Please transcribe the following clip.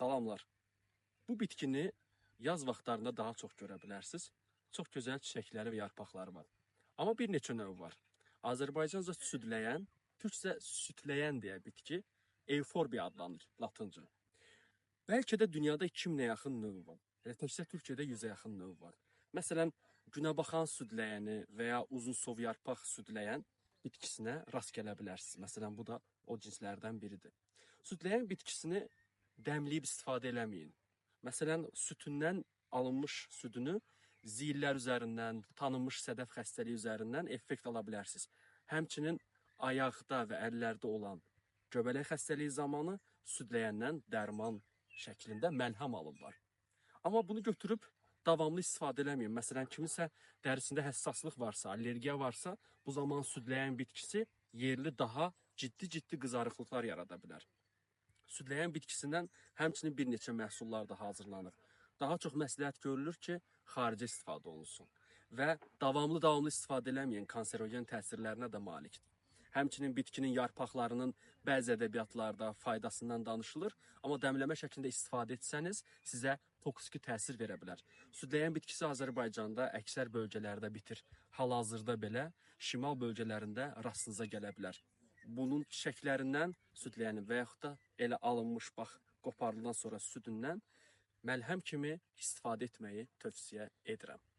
Salamlar. Bu bitkini yaz vaxtlarında daha çox görə bilərsiniz. Çox gözəl çiçəkləri və yarpaqları var. Amma bir neçə növ var. Azərbaycanca südləyən, türkcə sütləyən deyə bitki Euforbia adlanır latınca. Bəlkə də dünyada 2000-ə yaxın növ var. Təkcə Türkiyədə 100-ə yaxın növ var. Məsələn, günəbaxan südləyəni və ya uzunsov yarpaq südləyən bitkisinə rast gələ bilərsiniz. Məsələn, bu da o cinslərdən biridir. Südləyən bitkisini dəmləyib istifadə eləməyin. Məsələn, sütündən alınmış südünü ziyillər üzərindən, tanınmış sədəf xəstəliyi üzərindən effekt ala bilərsiniz. Həmçinin ayaqda və əllərdə olan göbələk xəstəliyi zamanı südləyəndən dərman şəklində məlhəm alırlar. Amma bunu götürüb davamlı istifadə eləməyin. Məsələn, kiminsə dərisində həssaslıq varsa, allergiya varsa, bu zaman südləyən bitkisi yerli daha ciddi qızarıqlıqlar yarada bilər. Südləyən bitkisindən həmçinin bir neçə məhsullar da hazırlanır. Daha çox məsləhət görülür ki, xarici istifadə olunsun və davamlı istifadə eləməyin kanserogen təsirlərinə də malikdir. Həmçinin bitkinin yarpaqlarının bəzi ədəbiyyatlarda faydasından danışılır, amma dəmləmə şəklində istifadə etsəniz, sizə toksiki təsir verə bilər. Südləyən bitkisi Azərbaycanda əksər bölgələrdə bitir. Hal-hazırda belə şimal bölgələrində rastınıza gələ bilər. Bunun çiçəklərindən südləyəni və yaxud da elə alınmış, bax, qoparılan sonra südündən məlhəm kimi istifadə etməyi tövsiyə edirəm.